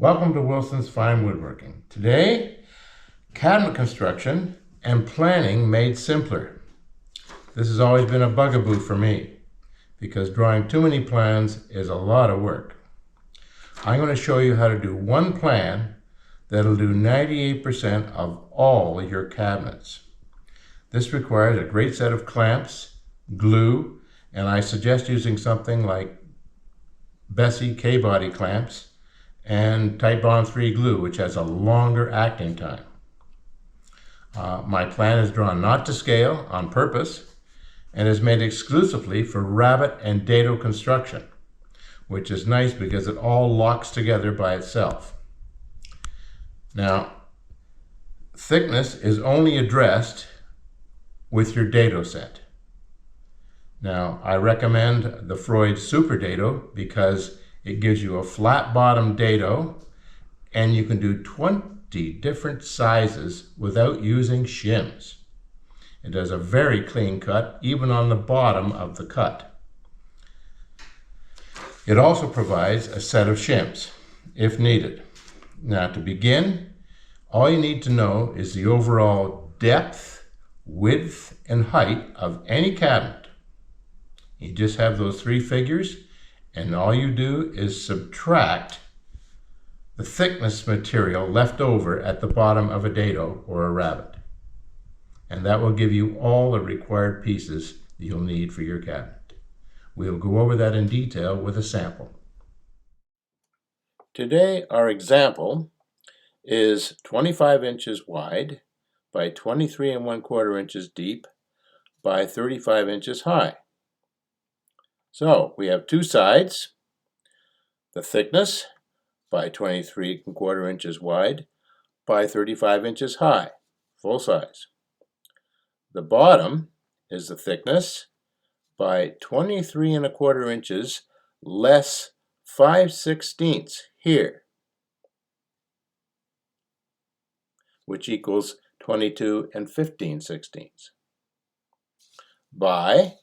Welcome to Wilson's Fine Woodworking. Today, cabinet construction and planning made simpler. This has always been a bugaboo for me because drawing too many plans is a lot of work. I'm going to show you how to do one plan that'll do 98% of all your cabinets. This requires a great set of clamps, glue, and I suggest using something like Bessey K Body clamps and Titebond 3 glue, which has a longer acting time. My plan is drawn not to scale on purpose and is made exclusively for rabbet and dado construction, which is nice because it all locks together by itself. Now, thickness is only addressed with your dado set. Now, I recommend the Freud Super Dado because it gives you a flat bottom dado and you can do 20 different sizes without using shims. It does a very clean cut, even on the bottom of the cut. It also provides a set of shims, if needed. Now, to begin, all you need to know is the overall depth, width, and height of any cabinet. You just have those three figures, and all you do is subtract the thickness material left over at the bottom of a dado or a rabbet. And that will give you all the required pieces you'll need for your cabinet. We'll go over that in detail with a sample. Today, our example is 25 inches wide by 23 1/4 inches deep by 35 inches high. So we have two sides, the thickness by 23 1/4 inches wide by 35 inches high, full size. The bottom is the thickness by 23 1/4 inches less 5/16 here, which equals 22 15/16, by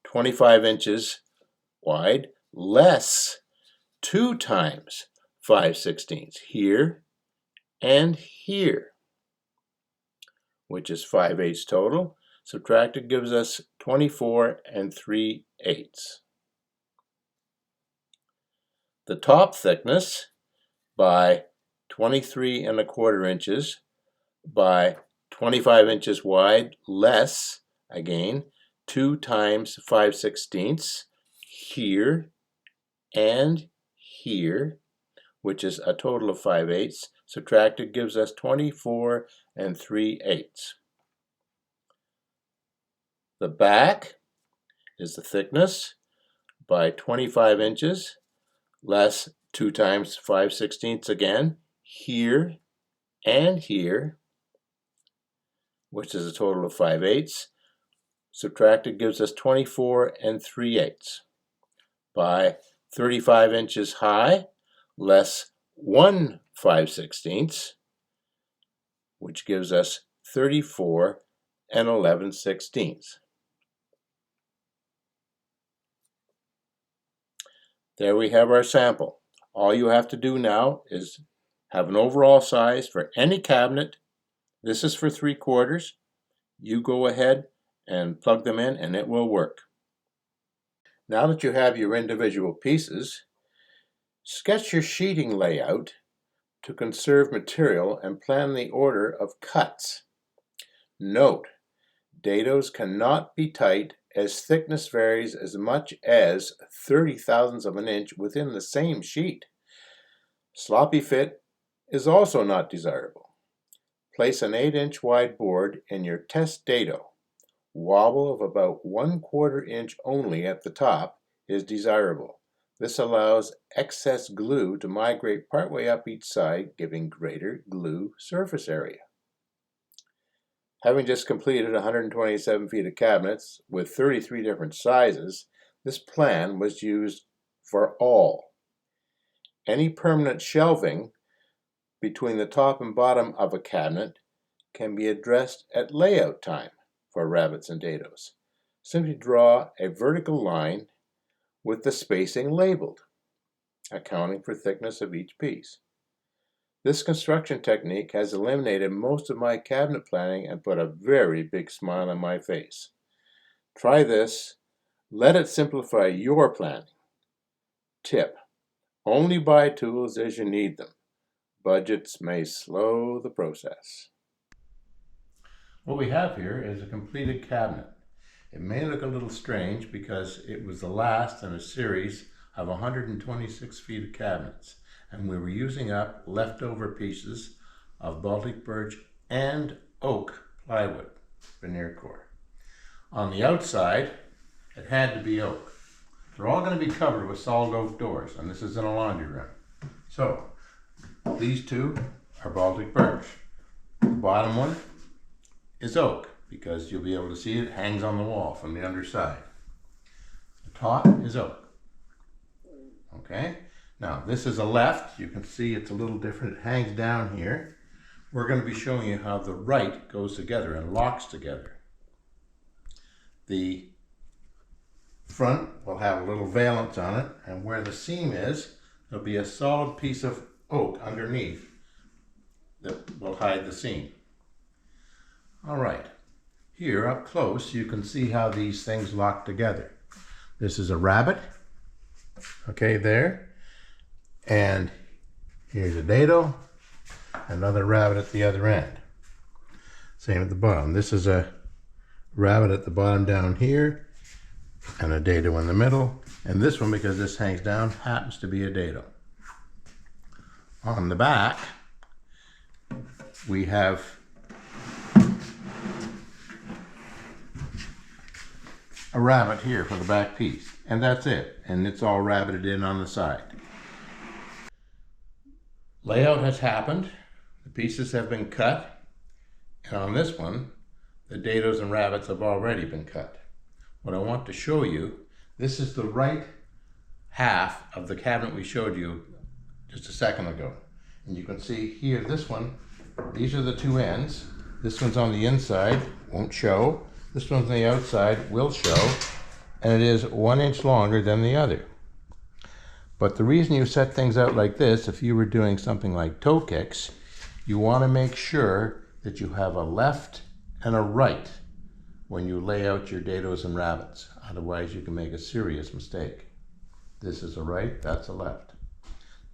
25 inches wide less 2 times 5/16 here and here, which is 5/8 total. Subtracted gives us 24 3/8. The top thickness by 23 1/4 inches by 25 inches wide less, again, 2 times 5/16 here and here, which is a total of 5/8. Subtracted gives us 24 3/8. The back is the thickness by 25 inches less 2 times 5/16 again, here and here, which is a total of 5/8. Subtracted gives us 24 3/8. By 35 inches high less 1 5/16, which gives us 34 11/16. There we have our sample. All you have to do now is have an overall size for any cabinet. This is for 3/4. You go ahead and plug them in and it will work. Now that you have your individual pieces, sketch your sheeting layout to conserve material and plan the order of cuts. Note, dados cannot be tight as thickness varies as much as 30/1000 of an inch within the same sheet. Sloppy fit is also not desirable. Place an 8-inch wide board in your test dado. Wobble of about 1/4 inch only at the top is desirable. This allows excess glue to migrate partway up each side, giving greater glue surface area. Having just completed 127 feet of cabinets with 33 different sizes, this plan was used for all. Any permanent shelving between the top and bottom of a cabinet can be addressed at layout time for rabbets and dados. Simply draw a vertical line with the spacing labeled, accounting for thickness of each piece. This construction technique has eliminated most of my cabinet planning and put a very big smile on my face. Try this. Let it simplify your planning. Tip: only buy tools as you need them. Budgets may slow the process. What we have here is a completed cabinet. It may look a little strange because it was the last in a series of 126 feet of cabinets, and we were using up leftover pieces of Baltic birch and oak plywood veneer core. On the outside, it had to be oak. They're all going to be covered with solid oak doors, and this is in a laundry room. So, these two are Baltic birch. The bottom one is oak, because you'll be able to see it hangs on the wall from the underside. The top is oak. Okay, now this is a left. You can see it's a little different. It hangs down here. We're going to be showing you how the right goes together and locks together. The front will have a little valance on it, and where the seam is, there'll be a solid piece of oak underneath that will hide the seam. All right, here up close you can see how these things lock together. This is a rabbet, okay, there, and here's a dado, another rabbet at the other end. Same at the bottom. This is a rabbet at the bottom down here, and a dado in the middle, and this one, because this hangs down, happens to be a dado. On the back we have a rabbet here for the back piece, and that's it, and it's all rabbeted in on the side. Layout has happened, the pieces have been cut, and on this one the dados and rabbets have already been cut. What I want to show you, this is the right half of the cabinet we showed you just a second ago, and you can see here, this one, these are the two ends. This one's on the inside, won't show. This one's on the outside, will show, and it is 1 inch longer than the other. But the reason you set things out like this, if you were doing something like toe kicks, you want to make sure that you have a left and a right when you lay out your dados and rabbets. Otherwise you can make a serious mistake. This is a right, that's a left.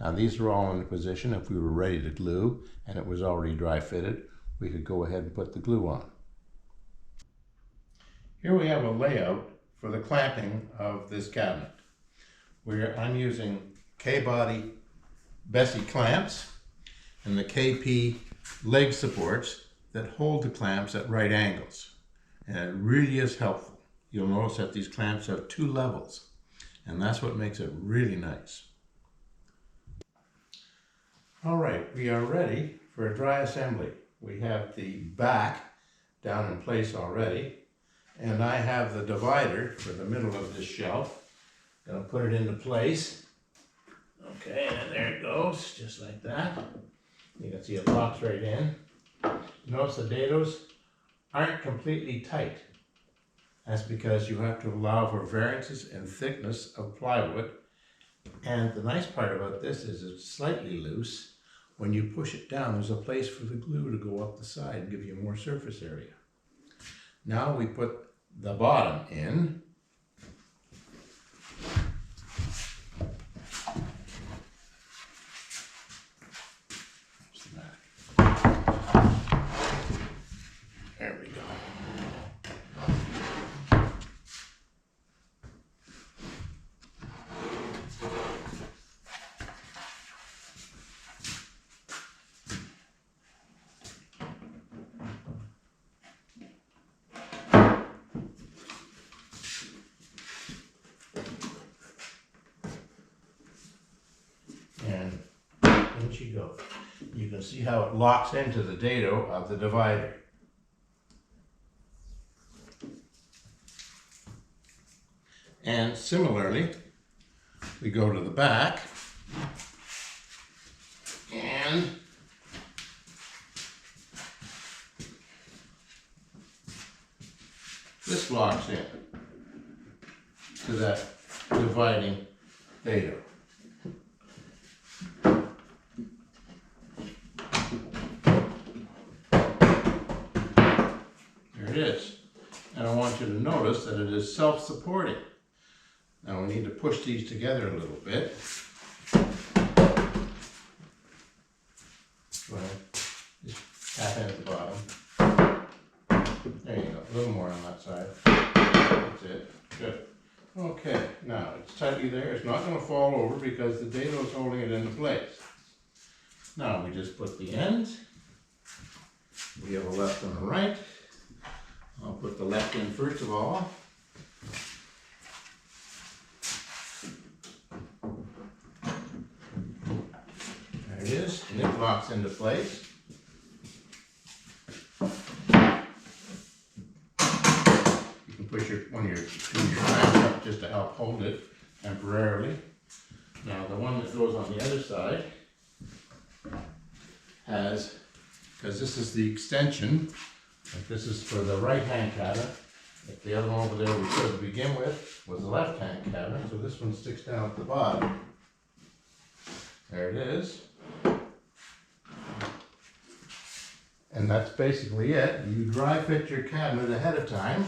Now these are all in position. If we were ready to glue and it was already dry fitted, we could go ahead and put the glue on. Here we have a layout for the clamping of this cabinet, where I'm using K Body Bessey clamps and the KP leg supports that hold the clamps at right angles. And it really is helpful. You'll notice that these clamps have 2 levels, and that's what makes it really nice. All right, we are ready for a dry assembly. We have the back down in place already, and I have the divider for the middle of this shelf. Gonna put it into place. Okay, and there it goes, just like that. You can see it locks right in. Notice the dados aren't completely tight. That's because you have to allow for variances in thickness of plywood. And the nice part about this is it's slightly loose. When you push it down, there's a place for the glue to go up the side and give you more surface area. Now we put the bottom in. There we go. And in she goes. You can see how it locks into the dado of the divider. And similarly, we go to the back and this locks in to that dividing dado. notice that it is self-supporting. Now we need to push these together a little bit. Go ahead. Just tap in at the bottom. There you go. A little more on that side. That's it. Good. Okay. Now it's tightly there. It's not going to fall over because the dado is holding it into place. Now we just put the ends. We have a left and a right. I'll put the left in first of all. There it is, and it locks into place. You can push one of your clamps up just to help hold it temporarily. Now the one that goes on the other side has, because this is the extension, like this is for the right hand cabinet. If the other one over there we could to begin with was the left hand cabinet, so this one sticks down at the bottom. There it is. And that's basically it. You dry fit your cabinet ahead of time.